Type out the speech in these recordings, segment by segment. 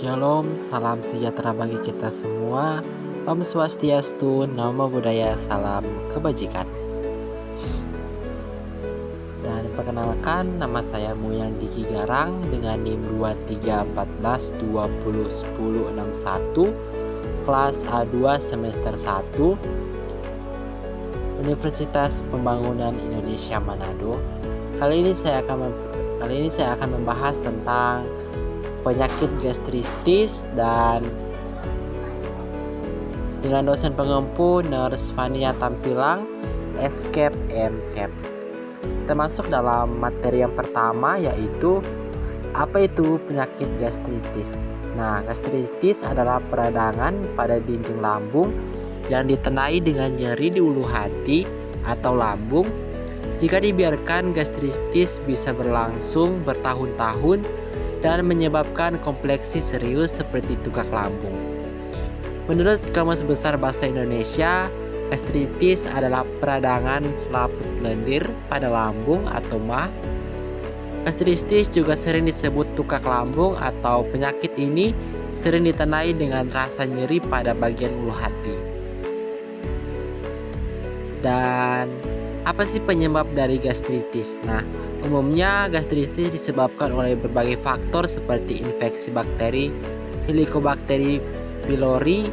Shalom, salam sejahtera bagi kita semua. Om Swastiastu, Namo Buddhaya, salam kebajikan. Dan perkenalkan, nama saya Muyan Diki Garang dengan NIM 2314201061, kelas A2 semester 1, Universitas Pembangunan Indonesia Manado. Kali ini saya akan membahas tentang penyakit gastritis dan dengan dosen pengempu Nurse Fania Tampilang, Escape MCAP. Termasuk dalam materi yang pertama, yaitu apa itu penyakit gastritis. Nah, gastritis adalah peradangan pada dinding lambung yang ditenai dengan nyeri di ulu hati atau lambung. Jika dibiarkan, gastritis bisa berlangsung bertahun-tahun dan menyebabkan kompleksi serius seperti tukak lambung. Menurut Kamus Besar Bahasa Indonesia, gastritis adalah peradangan selaput lendir pada lambung atau mah. Gastritis juga sering disebut tukak lambung atau penyakit ini sering ditenai dengan rasa nyeri pada bagian ulu hati. Dan apa sih penyebab dari gastritis? Nah, umumnya gastritis disebabkan oleh berbagai faktor seperti infeksi bakteri Helicobacter pylori,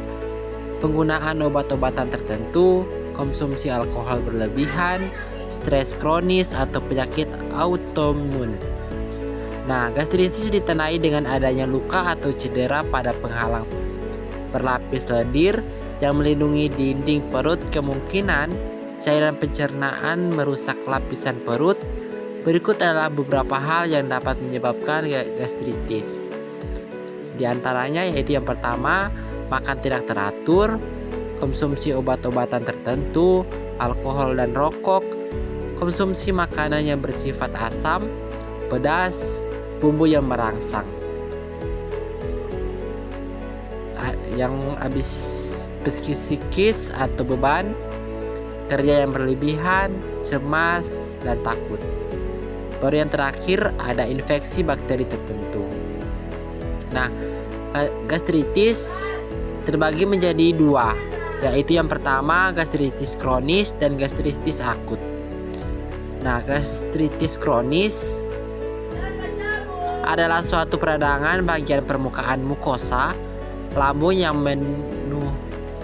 penggunaan obat-obatan tertentu, konsumsi alkohol berlebihan, stres kronis atau penyakit autoimun. Nah, gastritis ditenai dengan adanya luka atau cedera pada penghalang berlapis lendir yang melindungi dinding perut. Kemungkinan cairan pencernaan merusak lapisan perut. Berikut adalah beberapa hal yang dapat menyebabkan gastritis. Di antaranya yaitu yang pertama, makan tidak teratur, konsumsi obat-obatan tertentu, alkohol dan rokok, konsumsi makanan yang bersifat asam, pedas, bumbu yang merangsang. Yang habis psikis atau beban, kerja yang berlebihan, cemas, dan takut. Baru yang terakhir ada infeksi bakteri tertentu. Nah, gastritis terbagi menjadi dua, yaitu yang pertama gastritis kronis dan gastritis akut. Nah, gastritis kronis adalah suatu peradangan bagian permukaan mukosa lambung yang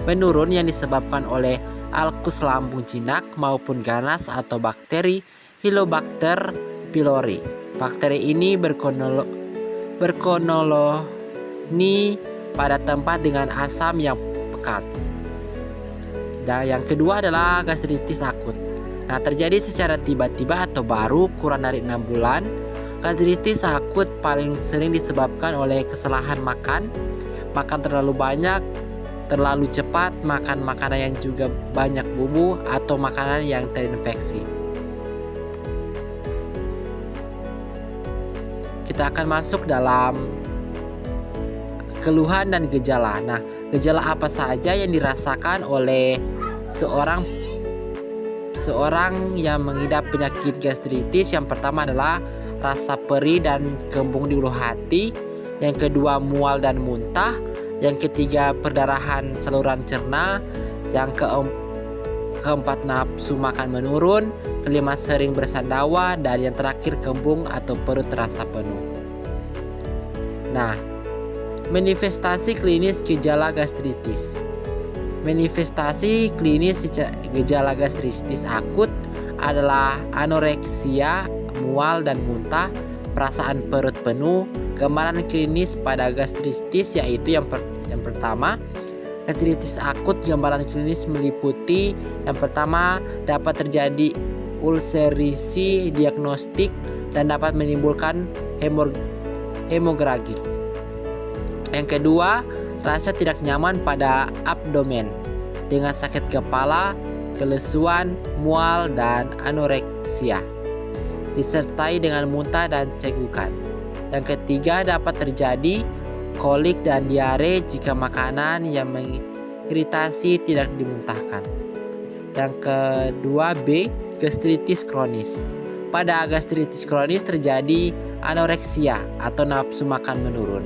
menurun yang disebabkan oleh alkus lambung jinak maupun ganas atau bakteri Helicobacter pylori. Bakteri ini berkoloni pada tempat dengan asam yang pekat. Dan yang kedua adalah gastritis akut. Nah, terjadi secara tiba-tiba atau baru kurang dari 6 bulan. Gastritis akut paling sering disebabkan oleh kesalahan makan terlalu banyak, terlalu cepat, makan makanan yang juga banyak bumbu, atau makanan yang terinfeksi. Kita akan masuk dalam keluhan dan gejala. Nah, gejala apa saja yang dirasakan oleh seorang yang mengidap penyakit gastritis? Yang pertama adalah rasa perih dan kembung di ulu hati. Yang kedua, mual dan muntah. Yang ketiga, perdarahan saluran cerna. Yang keempat, nafsu makan menurun. Kelima, sering bersandawa. Dan yang terakhir, kembung atau perut terasa penuh. Nah, manifestasi klinis gejala gastritis. Manifestasi klinis gejala gastritis akut adalah anoreksia, mual dan muntah, perasaan perut penuh. Gambaran klinis pada gastritis yaitu yang pertama, gastritis akut. Gambaran klinis meliputi yang pertama, dapat terjadi ulcerasi diagnostik dan dapat menimbulkan hemoragi. Yang kedua, rasa tidak nyaman pada abdomen dengan sakit kepala, kelesuan, mual, dan anoreksia, disertai dengan muntah dan cegukan. Yang ketiga, dapat terjadi kolik dan diare jika makanan yang mengiritasi tidak dimuntahkan. Yang kedua, B, gastritis kronis. Pada gastritis kronis terjadi anoreksia atau nafsu makan menurun.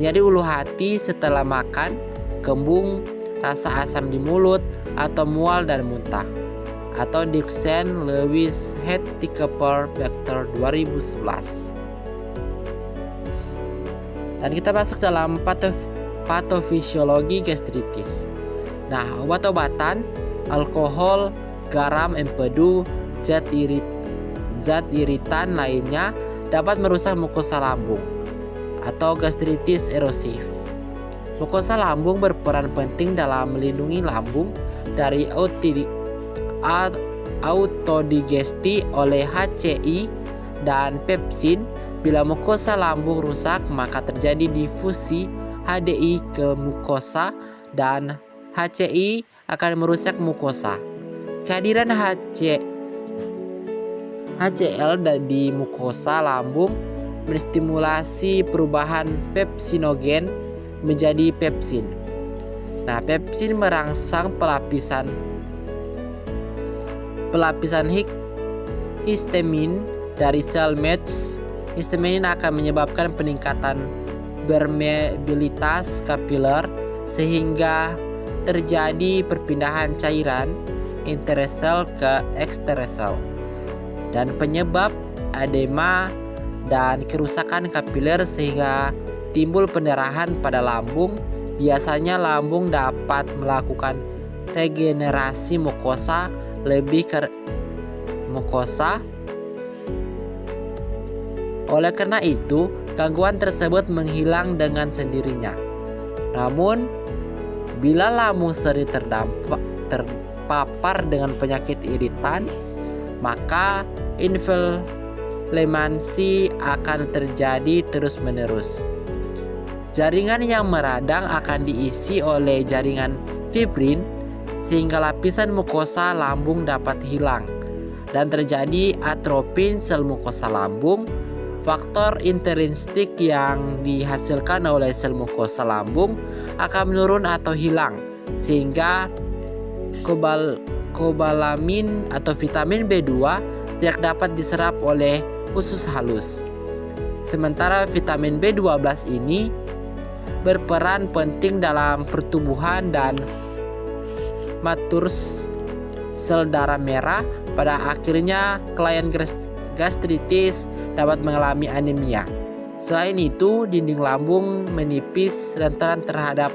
nyeri ulu hati setelah makan, kembung, rasa asam di mulut, atau mual dan muntah. Atau Dixon Lewis Helicobacter 2011. Dan kita masuk dalam patofisiologi gastritis. Nah, obat-obatan, alkohol, garam, empedu, zat iritan lainnya dapat merusak mukosa lambung atau gastritis erosif. Mukosa lambung berperan penting dalam melindungi lambung dari autodigesti oleh HCI dan pepsin. Bila mukosa lambung rusak, maka terjadi difusi HDI ke mukosa dan HCI akan merusak mukosa. Kehadiran HCl di mukosa lambung menstimulasi perubahan pepsinogen menjadi pepsin. Nah, pepsin merangsang pelapisan histamin dari sel MES. Histamin akan menyebabkan peningkatan permeabilitas kapiler sehingga terjadi perpindahan cairan intersel ke ekstersel dan penyebab edema dan kerusakan kapiler sehingga timbul pendarahan pada lambung. Biasanya lambung dapat melakukan regenerasi mukosa lebih ke mukosa. Oleh karena itu, gangguan tersebut menghilang dengan sendirinya. Namun, bila lambung sering terpapar dengan penyakit iritan, maka inflamasi akan terjadi terus-menerus. Jaringan yang meradang akan diisi oleh jaringan fibrin sehingga lapisan mukosa lambung dapat hilang dan terjadi atrofi sel mukosa lambung. Faktor intrinsik yang dihasilkan oleh sel mukosa lambung akan menurun atau hilang sehingga kobalamin atau vitamin B2 tidak dapat diserap oleh usus halus. Sementara vitamin B12 ini berperan penting dalam pertumbuhan dan maturs sel darah merah. Pada akhirnya klien gastritis dapat mengalami anemia. Selain itu, dinding lambung menipis rentan terhadap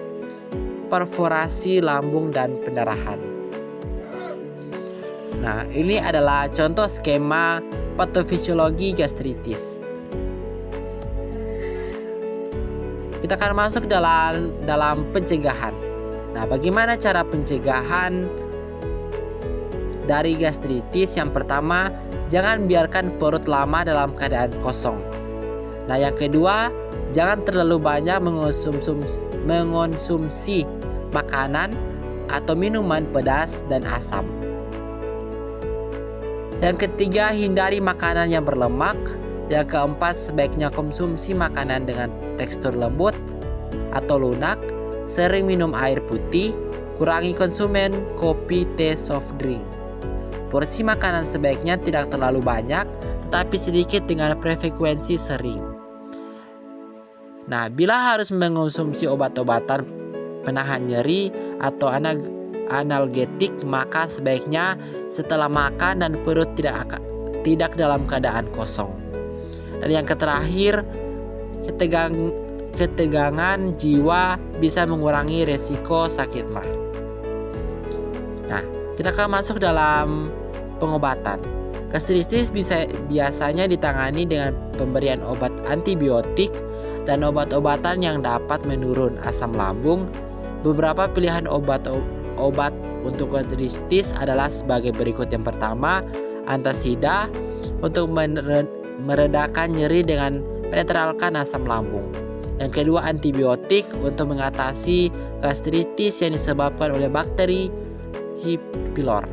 perforasi lambung dan pendarahan. Nah, ini adalah contoh skema patofisiologi gastritis. Kita akan masuk dalam pencegahan. Nah, bagaimana cara pencegahan dari gastritis? Yang pertama, jangan biarkan perut lama dalam keadaan kosong. Nah, yang kedua, jangan terlalu banyak mengonsumsi makanan atau minuman pedas dan asam. Yang ketiga, hindari makanan yang berlemak. Yang keempat, sebaiknya konsumsi makanan dengan tekstur lembut atau lunak. Sering minum air putih. Kurangi konsumen kopi, teh, soft drink. Porsi makanan sebaiknya tidak terlalu banyak, tetapi sedikit dengan frekuensi sering. Nah, bila harus mengonsumsi obat-obatan penahan nyeri atau analgetik, maka sebaiknya setelah makan dan perut tidak dalam keadaan kosong. Dan yang terakhir, ketegangan jiwa bisa mengurangi resiko sakit mah. Nah, kita akan masuk dalam pengobatan. Gastritis biasanya ditangani dengan pemberian obat antibiotik dan obat-obatan yang dapat menurun asam lambung. Beberapa pilihan obat untuk gastritis adalah sebagai berikut. Yang pertama, antasida untuk meredakan nyeri dengan menetralkan asam lambung. Yang kedua, antibiotik untuk mengatasi gastritis yang disebabkan oleh bakteri H. pylori.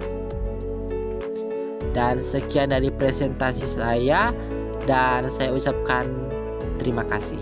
Dan sekian dari presentasi saya, dan saya ucapkan terima kasih.